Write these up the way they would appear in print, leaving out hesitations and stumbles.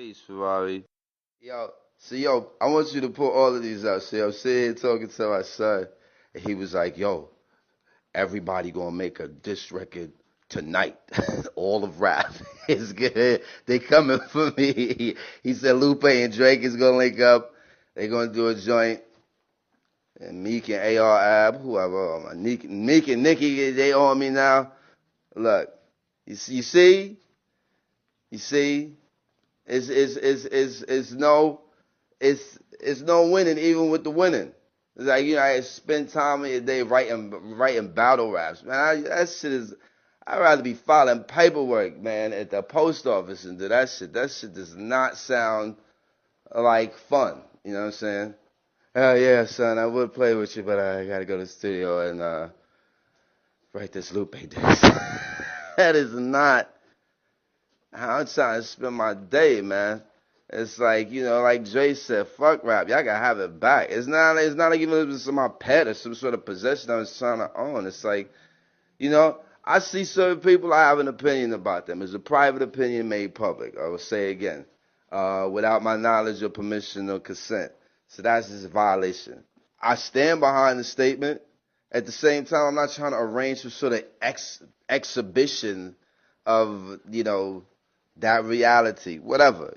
Peace, Ferrari. Yo, I want you to put all of these up. See, I'm sitting here talking to my son, and he was like, yo, everybody gonna make a diss record tonight. All of rap is good. They coming for me. He said Lupe and Drake is gonna link up. They gonna do a joint. And Meek and AR Ab, whoever, Meek and Nicki, they on me now. Look, you see, you see, it's no. It's no winning even with the winning. It's like I spend time in your day writing battle raps, man. That shit is. I'd rather be filing paperwork, man, at the post office and do that shit. That shit does not sound like fun. You know what I'm saying? Oh yeah, son, I would play with you, but I gotta go to the studio and write this Lupe disc. That is not how I'm trying to spend my day, man. It's like, like Dre said, fuck rap. Y'all gotta have it back. It's not like even if it's my pet or some sort of possession I was trying to own. It's like, I see certain people, I have an opinion about them. It's a private opinion made public. I will say again, without my knowledge or permission or consent. So that's just a violation. I stand behind the statement. At the same time, I'm not trying to arrange some sort of exhibition of, that reality. Whatever.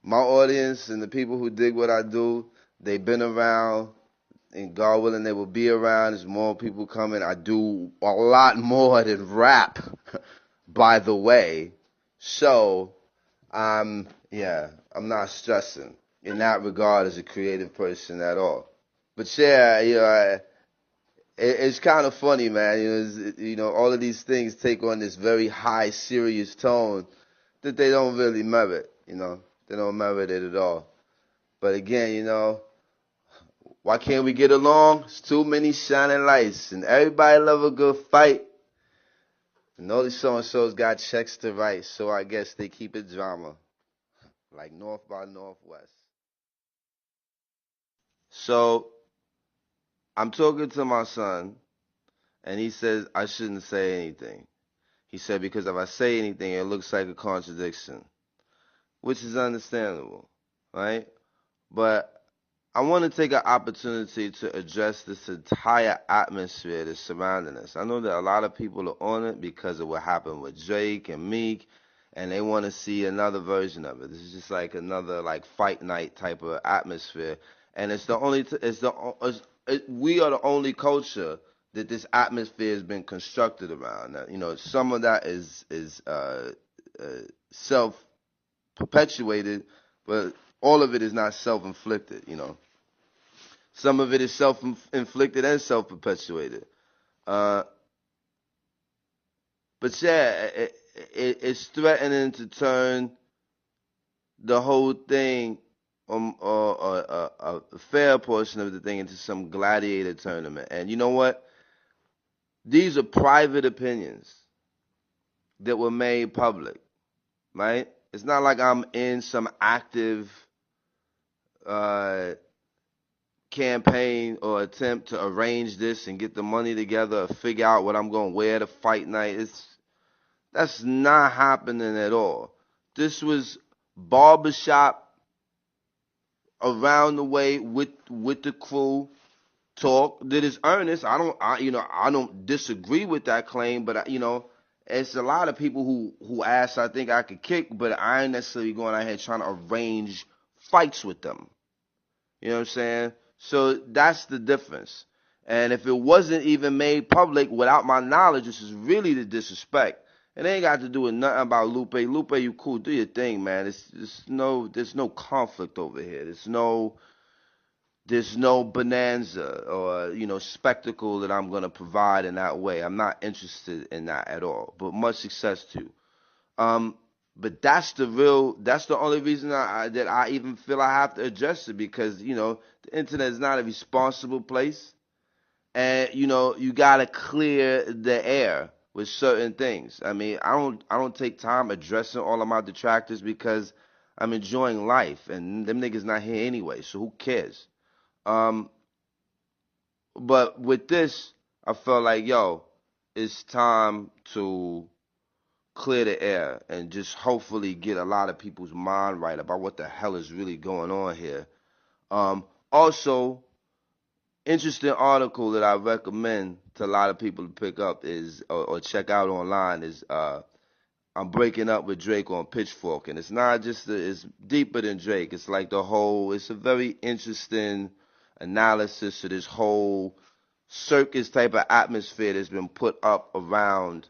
My audience and the people who dig what I do, they've been around, and God willing, they will be around. There's more people coming. I do a lot more than rap, by the way. So, I'm not stressing in that regard as a creative person at all. But yeah, it's kind of funny, man. All of these things take on this very high, serious tone that they don't really merit. They don't merit it at all. But again, why can't we get along? It's too many shining lights, and everybody love a good fight. And all these so-and-sos got checks to write, so I guess they keep it drama, like North by Northwest. So I'm talking to my son, and he says I shouldn't say anything. He said because if I say anything, it looks like a contradiction, which is understandable, right? But I want to take an opportunity to address this entire atmosphere that's surrounding us. I know that a lot of people are on it because of what happened with Drake and Meek, and they want to see another version of it. This is just like another like fight night type of atmosphere, and it's the only we are the only culture that this atmosphere has been constructed around. Now, some of that is uh, self perpetuated, but all of it is not self inflicted. Some of it is self-inflicted and self-perpetuated. Uh, but yeah, it's threatening to turn the whole thing, or a fair portion of the thing, into some gladiator tournament. And you know what? These are private opinions that were made public, right? It's not like I'm in some active uh, campaign or attempt to arrange this and get the money together or figure out what I'm going to wear to fight night. That's not happening at all. This was barbershop around the way with the crew talk that is earnest. I don't disagree with that claim, but it's a lot of people who ask I think I could kick, but I ain't necessarily going out here trying to arrange fights with them. You know what I'm saying? So that's the difference. And if it wasn't even made public without my knowledge, this is really the disrespect. It ain't got to do with nothing about Lupe. Lupe, you cool. Do your thing, man. There's no conflict over here. There's no bonanza or, spectacle that I'm gonna provide in that way. I'm not interested in that at all. But much success to you. Um, but that's the only reason that I even feel I have to address it because, the internet is not a responsible place. And, you gotta clear the air with certain things. I mean, I don't take time addressing all of my detractors because I'm enjoying life and them niggas not here anyway, so who cares? Um, but with this, I felt like, yo, it's time to clear the air and just hopefully get a lot of people's mind right about what the hell is really going on here. Also, interesting article that I recommend to a lot of people to pick up is or check out online is I'm breaking up with Drake on Pitchfork, and it's not just it's deeper than Drake. It's like it's a very interesting analysis of this whole circus type of atmosphere that's been put up around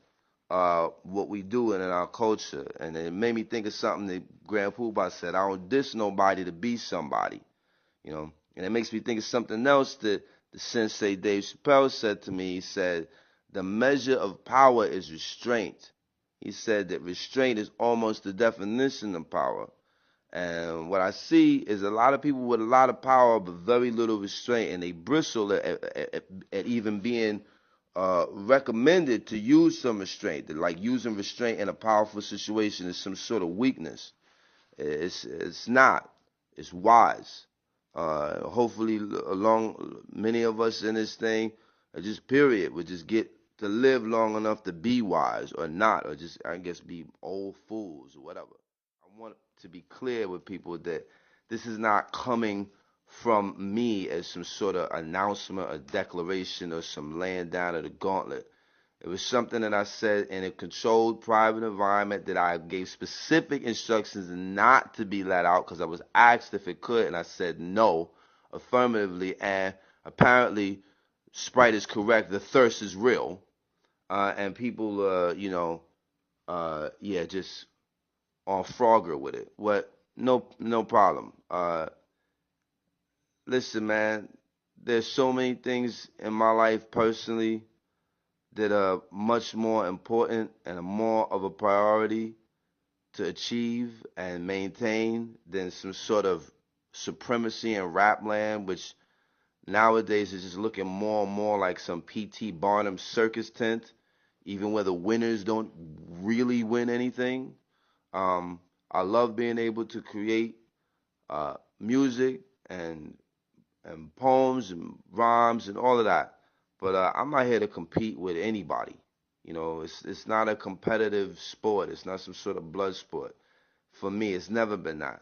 what we do in our culture. And it made me think of something that Grand Poobah said, I don't diss nobody to be somebody, you know. And it makes me think of something else that the sensei Dave Chappelle said to me. He said, the measure of power is restraint. He said that restraint is almost the definition of power. And what I see is a lot of people with a lot of power but very little restraint, and they bristle at even being recommended to use some restraint. They're like using restraint in a powerful situation is some sort of weakness. It's not. It's wise. Hopefully, along many of us in this thing, just period, would just get to live long enough to be wise or not, or just, I guess, be old fools or whatever. I want to be clear with people that this is not coming from me as some sort of announcement or declaration or some laying down of the gauntlet. It was something that I said in a controlled private environment that I gave specific instructions not to be let out because I was asked if it could, and I said no affirmatively. And apparently, Sprite is correct. The thirst is real, and people, just on Frogger with it. What? No problem. Listen, man. There's so many things in my life personally that are much more important and are more of a priority to achieve and maintain than some sort of supremacy in rap land, which nowadays is just looking more and more like some P.T. Barnum circus tent, even where the winners don't really win anything. I love being able to create music and poems and rhymes and all of that. But I'm not here to compete with anybody. You know, it's not a competitive sport. It's not some sort of blood sport. For me, it's never been that.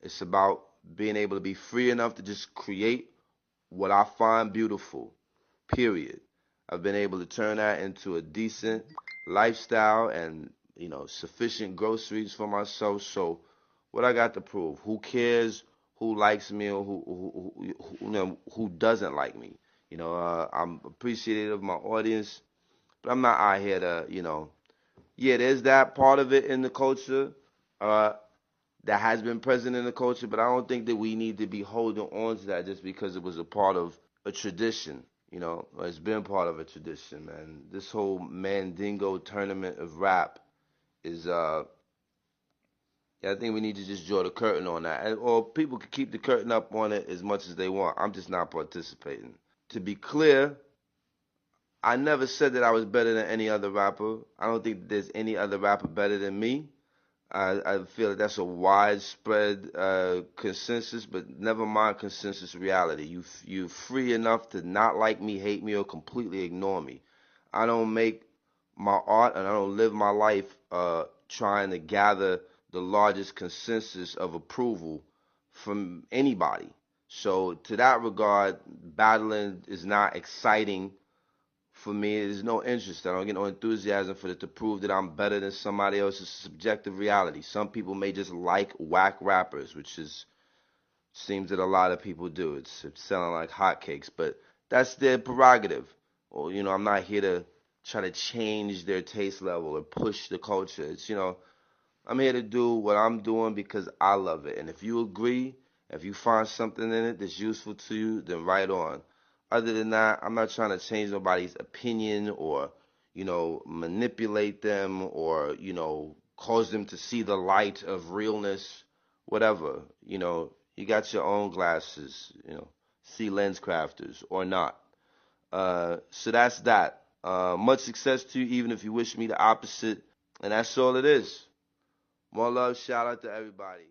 It's about being able to be free enough to just create what I find beautiful, period. I've been able to turn that into a decent lifestyle and, sufficient groceries for myself. So what I got to prove? Who cares who likes me or who doesn't like me? I'm appreciative of my audience, but I'm not out here to, there's that part of it in the culture that has been present in the culture, but I don't think that we need to be holding on to that just because it was a part of a tradition. It's been part of a tradition, man. This whole Mandingo tournament of rap is, I think we need to just draw the curtain on that. Or people can keep the curtain up on it as much as they want. I'm just not participating. To be clear, I never said that I was better than any other rapper. I don't think there's any other rapper better than me. I feel like that's a widespread consensus, but never mind consensus reality. You're free enough to not like me, hate me, or completely ignore me. I don't make my art and I don't live my life trying to gather the largest consensus of approval from anybody. So to that regard, battling is not exciting for me. There's no interest. I don't get no enthusiasm for it to prove that I'm better than somebody else. It's a subjective reality. Some people may just like whack rappers, which seems that a lot of people do. It's selling like hotcakes, but that's their prerogative. Or I'm not here to try to change their taste level or push the culture. It's I'm here to do what I'm doing because I love it. And if you agree, if you find something in it that's useful to you, then right on. Other than that, I'm not trying to change nobody's opinion or, manipulate them or, cause them to see the light of realness, whatever. You got your own glasses, see lens crafters or not. So that's that. Much success to you, even if you wish me the opposite. And that's all it is. More love, shout out to everybody.